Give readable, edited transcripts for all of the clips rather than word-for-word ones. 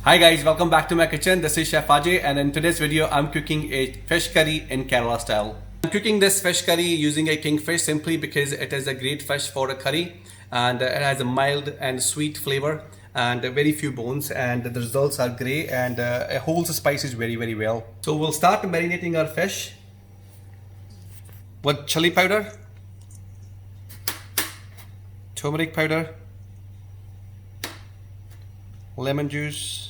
Hi guys, welcome back to my kitchen. This is Chef Ajay, and in today's video I'm cooking a fish curry in Kerala style. I'm cooking this fish curry using a kingfish simply because it is a great fish for a curry, and it has a mild and sweet flavor and very few bones, and the results are great, and it holds the spices very well. So we'll start marinating our fish with chili powder, turmeric powder, lemon juice,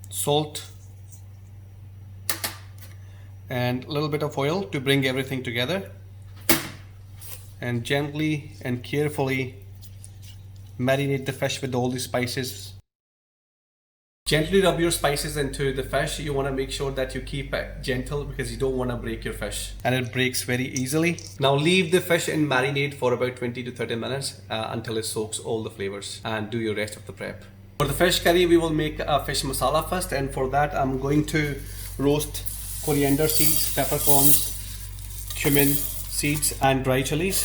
salt, and a little bit of oil to bring everything together, and gently and carefully marinate the fish with all the spices. Gently rub your spices into the fish. You want to make sure that you keep it gentle because you don't want to break your fish, and it breaks very easily. Now leave the fish in marinade for about 20 to 30 minutes until it soaks all the flavors, and do your rest of the prep. For the fish curry, we will make a fish masala first, and for that I'm going to roast coriander seeds, peppercorns, cumin seeds and dry chillies,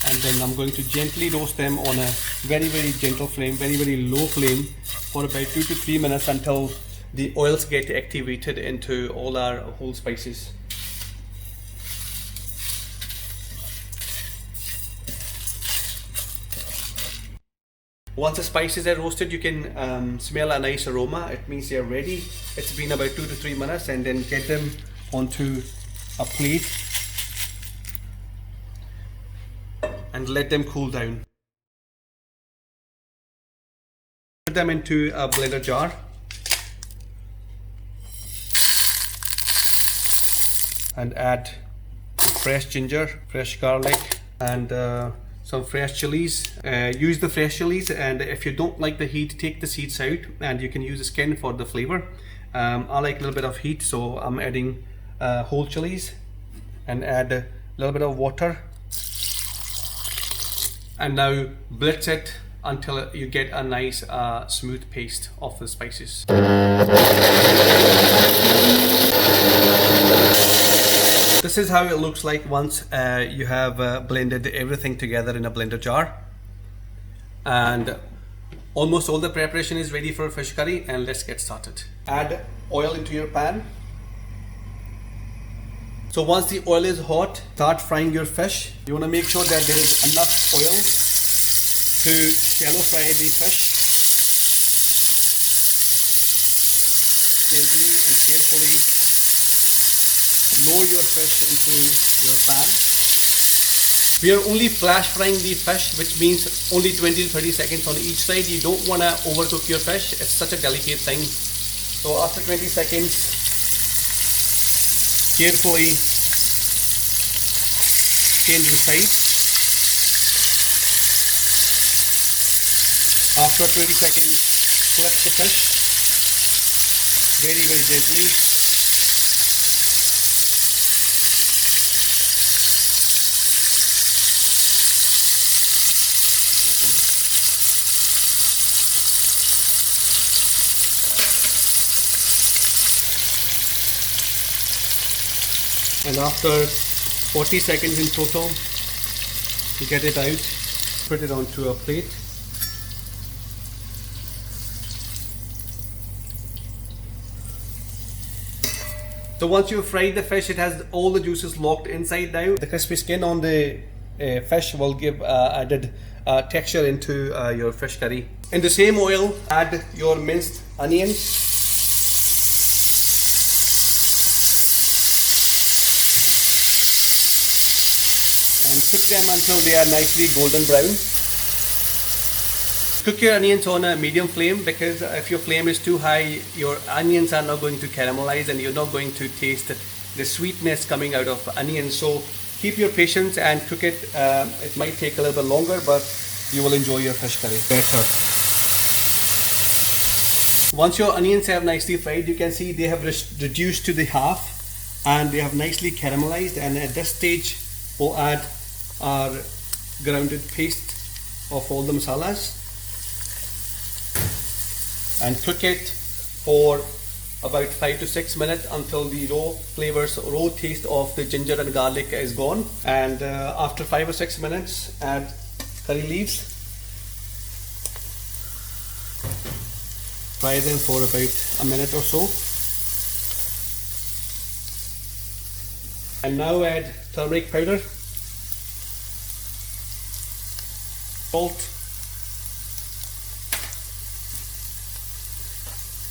and then I'm going to gently roast them on a very gentle flame, very low flame, for about 2 to 3 minutes until the oils get activated into all our whole spices. Once the spices are roasted, you can smell a nice aroma. It means they're ready. It's been about 2 to 3 minutes, and then get them onto a plate and let them cool down. Put them into a blender jar and add fresh ginger, fresh garlic, and some fresh chilies. Use the fresh chilies, and if you don't like the heat, take the seeds out and you can use the skin for the flavor. I like a little bit of heat, so I'm adding whole chilies, and add a little bit of water, and now blitz it until you get a nice smooth paste of the spices. This is how it looks like once you have blended everything together in a blender jar. And almost all the preparation is ready for fish curry, and let's get started. Add oil into your pan. So once the oil is hot, start frying your fish. You want to make sure that there is enough oil to shallow fry the fish. Gently and carefully lower your fish into your pan. We are only flash frying the fish, which means only 20 to 30 seconds on each side. You don't want to overcook your fish. It's such a delicate thing. So after 20 seconds, carefully change the side. After 20 seconds, flip the fish very gently. And after 40 seconds in total, you get it out, put it onto a plate. So once you've fried the fish, it has all the juices locked inside now. The crispy skin on the fish will give added texture into your fish curry. In the same oil, add your minced onions. And cook them until they are nicely golden brown. Cook your onions on a medium flame, because if your flame is too high, your onions are not going to caramelize and you're not going to taste the sweetness coming out of onions. So keep your patience and cook it. It might take a little bit longer, but you will enjoy your fish curry better. Once your onions have nicely fried, you can see they have reduced to the half, and they have nicely caramelized. And at this stage, we'll add our grounded paste of all the masalas and cook it for about 5 to 6 minutes until the raw taste of the ginger and garlic is gone. And after 5 or 6 minutes, add curry leaves Fry them for about a minute or so. And now add turmeric powder, salt,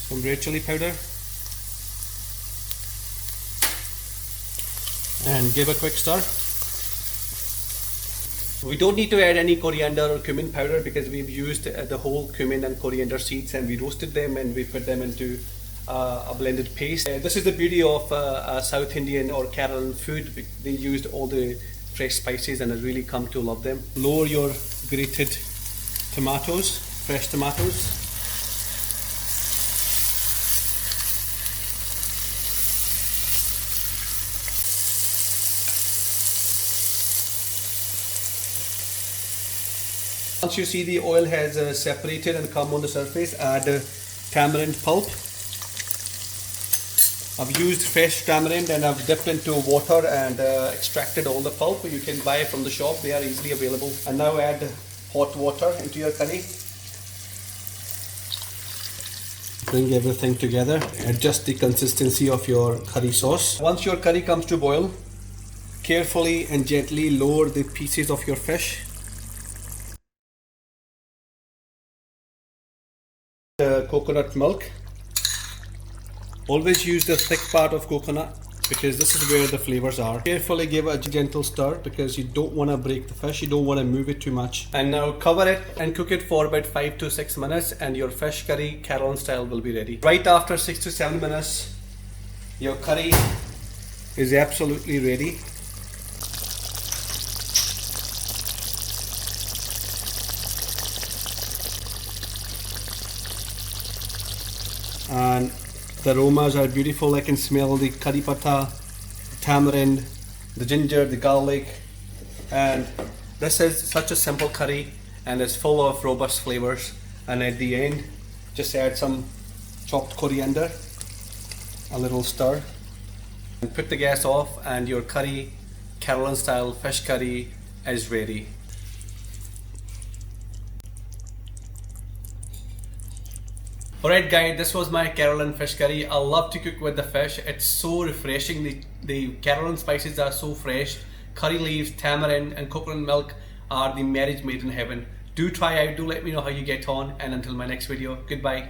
some red chilli powder, and give a quick stir. We don't need to add any coriander or cumin powder because we've used the whole cumin and coriander seeds, and we roasted them and we put them into a blended paste. This is the beauty of South Indian or Keralan food. They used all the fresh spices and I really come to love them. Lower your grated tomatoes, fresh tomatoes. Once you see the oil has separated and come on the surface, add tamarind pulp. I've used fresh tamarind and I've dipped into water and extracted all the pulp. You can buy it from the shop, they are easily available. And now add hot water into your curry. Bring everything together. Adjust the consistency of your curry sauce. Once your curry comes to boil, carefully and gently lower the pieces of your fish. Coconut milk. Always use the thick part of coconut because this is where the flavors are. Carefully give a gentle stir because you don't want to break the fish, you don't want to move it too much. And now cover it and cook it for about 5 to 6 minutes and your fish curry Keralan style will be ready. Right after 6 to 7 minutes, your curry is absolutely ready. And the aromas are beautiful. I can smell the curry patta, tamarind, the ginger, the garlic, and this is such a simple curry and it's full of robust flavors. And at the end, just add some chopped coriander, a little stir, and put the gas off and your curry, Keralan style fish curry is ready. Alright guys, this was my Keralan fish curry. I love to cook with the fish. It's so refreshing. The Keralan spices are so fresh. Curry leaves, tamarind and coconut milk are the marriage made in heaven. Do try out, do let me know how you get on, and until my next video, goodbye.